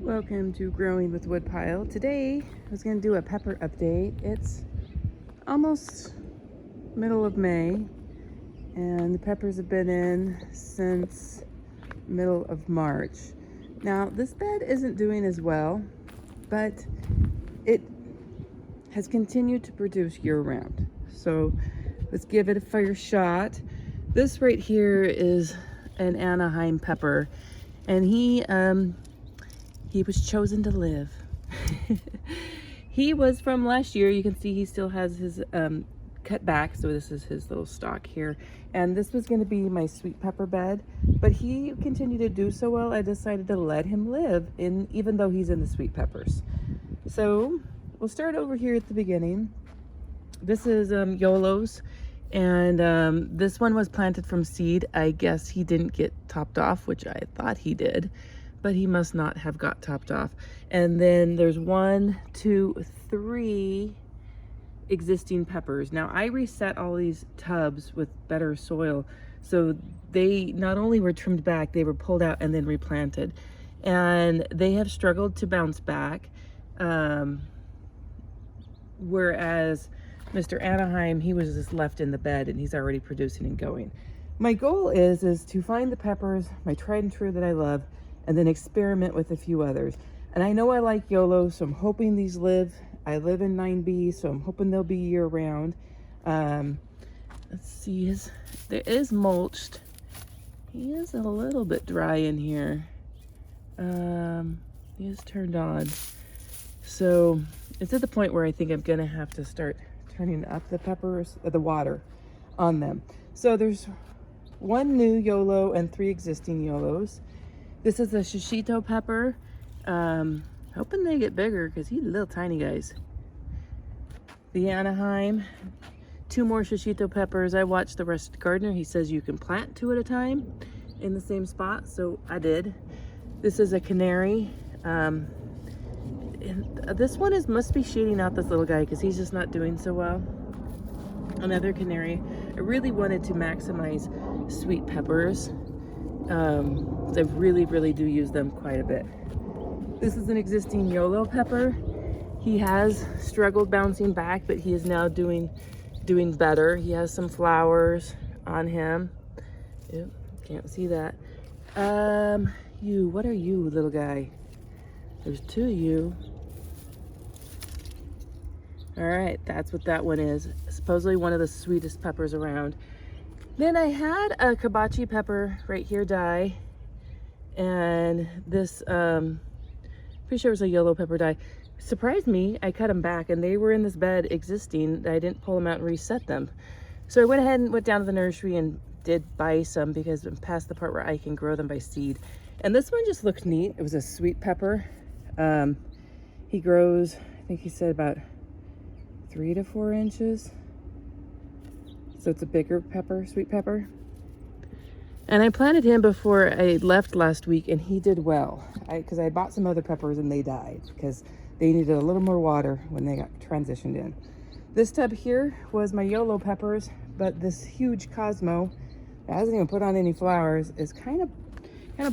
Welcome to Growing with Woodpile. Today I was going to do a pepper update. It's almost middle of May and the peppers have been in since middle of March. Now this bed isn't doing as well, but it has continued to produce year-round. So let's give it a fair shot. This right here is an Anaheim Pepper, and he was chosen to live. He was from last year. You can see he still has his cut back, so this is his little stalk here. And this was going to be my sweet pepper bed, but he continued to do so well, I decided to let him live in, even though he's in the sweet peppers. So we'll start over here at the beginning. This is Yolo's, and this one was planted from seed. I guess he didn't get topped off, which I thought he did, but he must not have got topped off. And then there's 1, 2, 3 existing peppers. Now I reset all these tubs with better soil, so they not only were trimmed back, they were pulled out and then replanted, and they have struggled to bounce back. Whereas Mr. Anaheim, he was just left in the bed and he's already producing and going. My goal is to find the peppers, my tried and true that I love, and then experiment with a few others. And I know I like Yolo, so I'm hoping these live. I live in 9B, so I'm hoping they'll be year round. Let's see, there is mulched. He is a little bit dry in here. He is turned on. So it's at the point where I think I'm gonna have to start turning up the peppers, the water on them. So there's 1 new Yolo and 3 existing Yolos. This is a Shishito Pepper. Hoping they get bigger because he's little tiny guys. The Anaheim, 2 more Shishito Peppers. I watched the rest gardener. He says you can plant 2 at a time in the same spot, so I did. This is a Canary. This one must be shading out this little guy because he's just not doing so well. Another Canary. I really wanted to maximize sweet peppers. I really do use them quite a bit. This is an existing Yolo Pepper. He has struggled bouncing back, but he is now doing better. He has some flowers on him. Yep, can't see that. What are you, little guy? There's 2 of you. All right, that's what that one is. Supposedly one of the sweetest peppers around. Then I had a Kabachi pepper right here die, and this, pretty sure it was a Yolo Pepper die. Surprised me, I cut them back and they were in this bed existing. I didn't pull them out and reset them. So I went ahead and went down to the nursery and did buy some because I'm past the part where I can grow them by seed. And this one just looked neat. It was a sweet pepper. He grows, I think he said about 3 to 4 inches. So it's a bigger pepper, sweet pepper. And I planted him before I left last week and he did well. Because I bought some other peppers and they died because they needed a little more water when they got transitioned in. This tub here was my Yolo peppers, but this huge Cosmo that hasn't even put on any flowers is kind of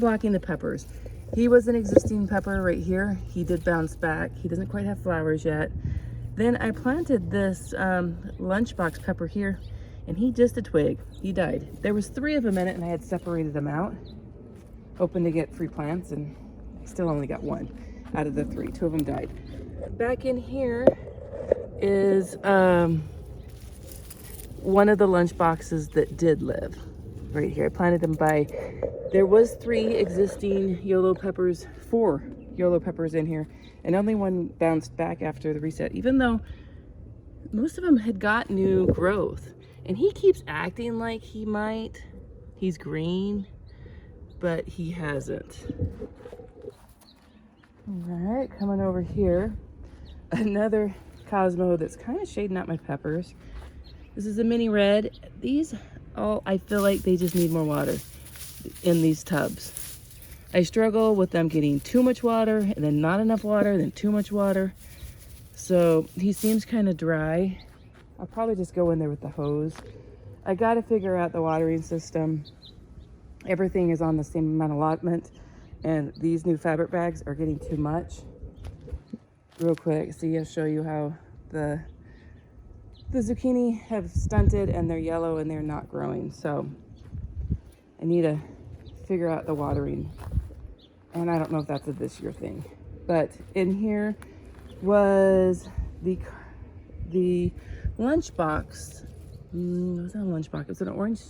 blocking the peppers. He was an existing pepper right here. He did bounce back. He doesn't quite have flowers yet. Then I planted this Lunchbox Pepper here, and he just a twig. He died. There was 3 of them in it, and I had separated them out, hoping to get free plants, and I still only got 1 out of the 3. 2 of them died. Back in here is one of the lunch boxes that did live. Right here, I planted them there was 3 existing Yolo Peppers, 4 Yolo Peppers in here, and only 1 bounced back after the reset, even though most of them had got new growth. And he keeps acting like he might. He's green, but he hasn't. All right, coming over here, another Cosmo that's kind of shading out my peppers. This is a mini red. These all, I feel like they just need more water in these tubs. I struggle with them getting too much water and then not enough water, then too much water. So he seems kind of dry. I'll probably just go in there with the hose. I got to figure out the watering system. Everything is on the same amount allotment. And these new fabric bags are getting too much. Real quick, see, I'll show you how the zucchini have stunted and they're yellow and they're not growing. So I need to figure out the watering. And I don't know if that's a this year thing. But in here was the Lunchbox. What was that Lunchbox? It was an orange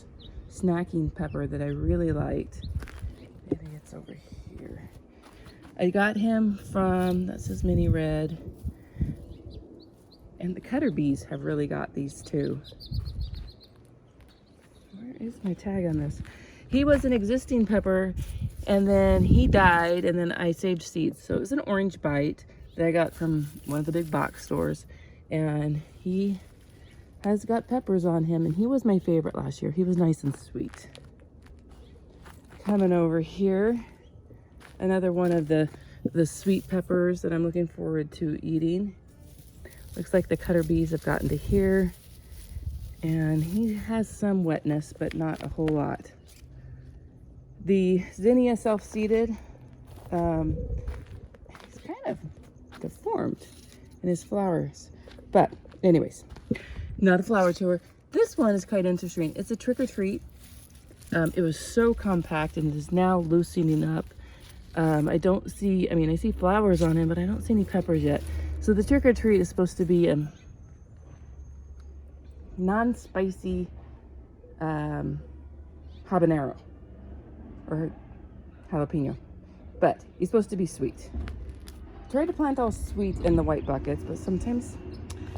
snacking pepper that I really liked. Maybe it's over here. I got him from, that says mini red. And the Cutter Bees have really got these too. Where is my tag on this? He was an existing pepper and then he died and then I saved seeds. So it was an orange bite that I got from one of the big box stores. And he has got peppers on him and he was my favorite last year. He was nice and sweet. Coming over here, another one of the sweet peppers that I'm looking forward to eating. Looks like the Cutter Bees have gotten to here. And he has some wetness, but not a whole lot. The zinnia self-seeded, he's kind of deformed in his flowers. But anyways, not a flower tour. This one is quite interesting. It's a trick or treat. It was so compact and it is now loosening up. I don't see, I mean, I see flowers on him, but I don't see any peppers yet. So the trick or treat is supposed to be non-spicy habanero or jalapeno, but he's supposed to be sweet. Tried to plant all sweet in the white buckets, but sometimes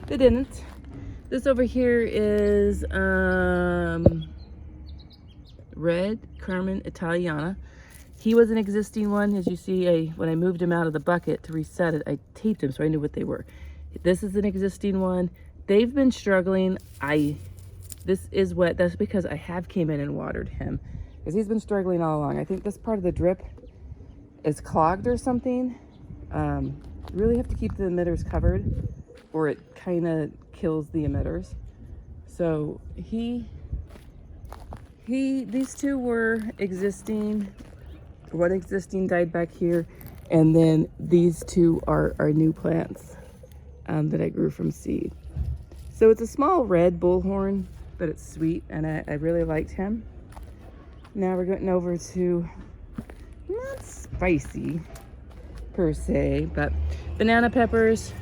they didn't. This over here is red Carmen Italiana. He was an existing one. As you see, when I moved him out of the bucket to reset it, I taped him so I knew what they were. This is an existing one. They've been struggling. This is wet. That's because I have came in and watered him because he's been struggling all along. I think this part of the drip is clogged or something. You really have to keep the emitters covered or it kind of kills the emitters. So these two were existing. One existing died back here, and then these two are new plants that I grew from seed. So it's a small red bullhorn, but it's sweet, and I really liked him. Now we're getting over to not spicy per se, but banana peppers.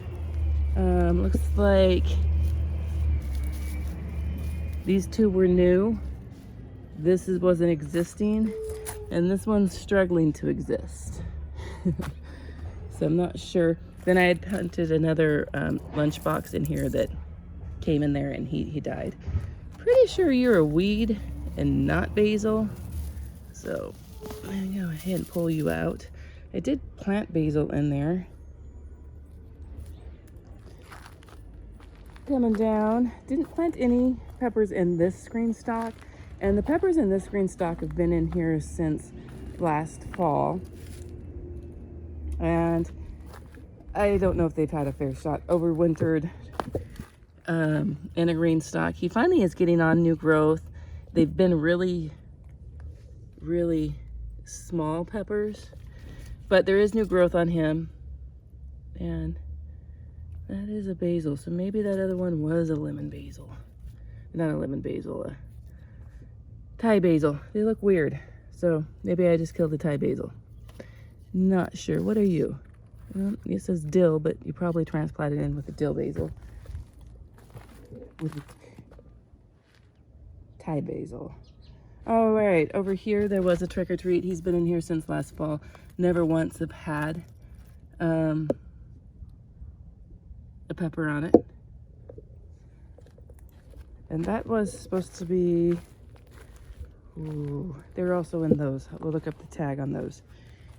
Looks like these two were new. This wasn't existing. And this one's struggling to exist. So I'm not sure. Then I had hunted another lunchbox in here that came in there and he died. Pretty sure you're a weed and not basil. So I'm gonna go ahead and pull you out. I did plant basil in there. Coming down, didn't plant any peppers in this green stock. And the peppers in this green stock have been in here since last fall. And I don't know if they've had a fair shot. Overwintered in a green stock. He finally is getting on new growth. They've been really, really small peppers. But there is new growth on him. And that is a basil. So maybe that other one was a lemon basil. Not a lemon basil, Thai basil. They look weird. So maybe I just killed the Thai basil. Not sure. What are you? Well, it says dill, but you probably transplanted in with the dill basil. With Thai basil. All right, over here there was a trick or treat. He's been in here since last fall. Never once have had a pepper on it. And that was supposed to be, ooh, they were also in those. We'll look up the tag on those.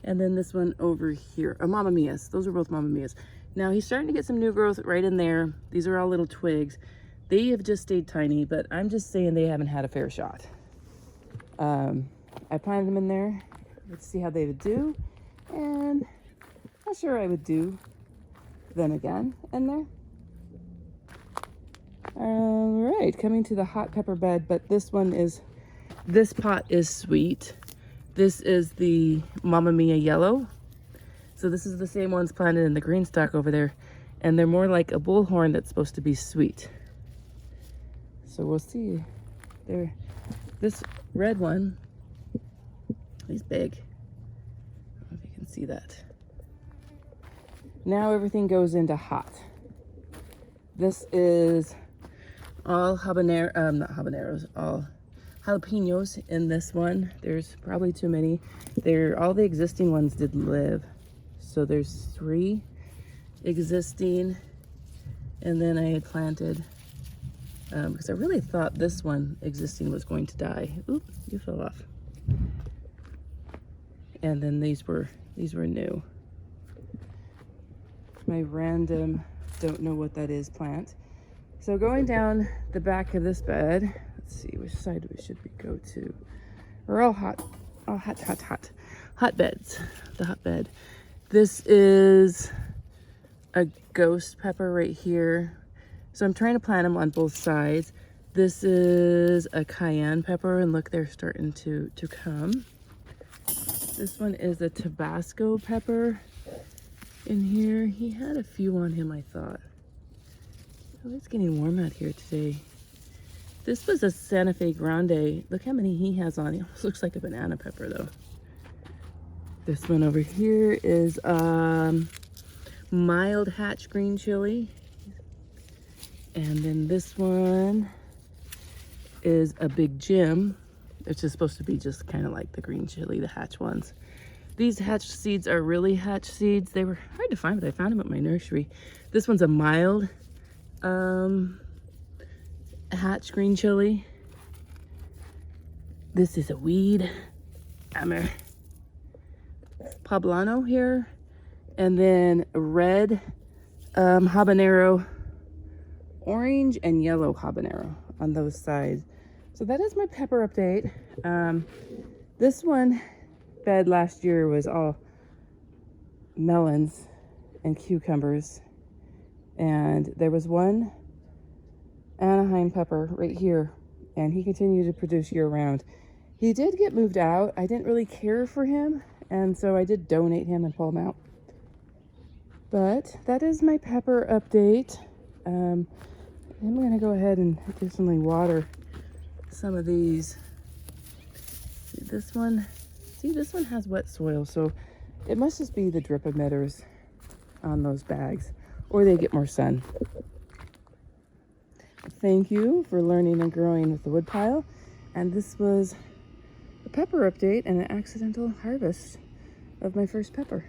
And then this one over here, Mamma Mia's. Those are both Mamma Mia's. Now he's starting to get some new growth right in there. These are all little twigs. They have just stayed tiny, but I'm just saying they haven't had a fair shot. I planted them in there. Let's see how they would do. And not sure I would do them again in there. All right, coming to the hot pepper bed, but this pot is sweet. This is the Mamma Mia yellow. So this is the same ones planted in the green stock over there. And they're more like a bullhorn that's supposed to be sweet. So we'll see. There, this red one, he's big. I don't know if you can see that. Now everything goes into hot. This is all habanero, not habaneros, all jalapenos in this one. There's probably too many. All the existing ones did live. So there's 3 existing, and then I had planted, because I really thought this one existing was going to die. Oop, you fell off. And then these were new. My random, don't know what that is plant. So going down the back of this bed, let's see, which side should we go to? We're all hot beds, the hotbed. This is a ghost pepper right here. So I'm trying to plant them on both sides. This is a cayenne pepper, and look, they're starting to come. This one is a Tabasco pepper in here. He had a few on him, I thought. Oh, it's getting warm out here today. This was a Santa Fe Grande. Look how many he has on. He almost looks like a banana pepper though. This one over here is mild hatch green chili. And then this one is a Big Jim, which is supposed to be just kind of like the green chili, the hatch ones. These hatch seeds are really hatch seeds. They were hard to find, but I found them at my nursery. This one's a mild hatch green chili. This is a weed. Poblano here. And then a red habanero, orange and yellow habanero on those sides. So that is my pepper update. This one bed last year was all melons and cucumbers, and there was one Anaheim Pepper right here, and he continued to produce year round. He did get moved out. I didn't really care for him, and so I did donate him and pull him out. But that is my pepper update. I'm gonna go ahead and do something, water some of these. See, this one has wet soil, so it must just be the drip emitters on those bags, or they get more sun. Thank you for learning and growing with the Woodpile, and this was a pepper update and an accidental harvest of my first pepper.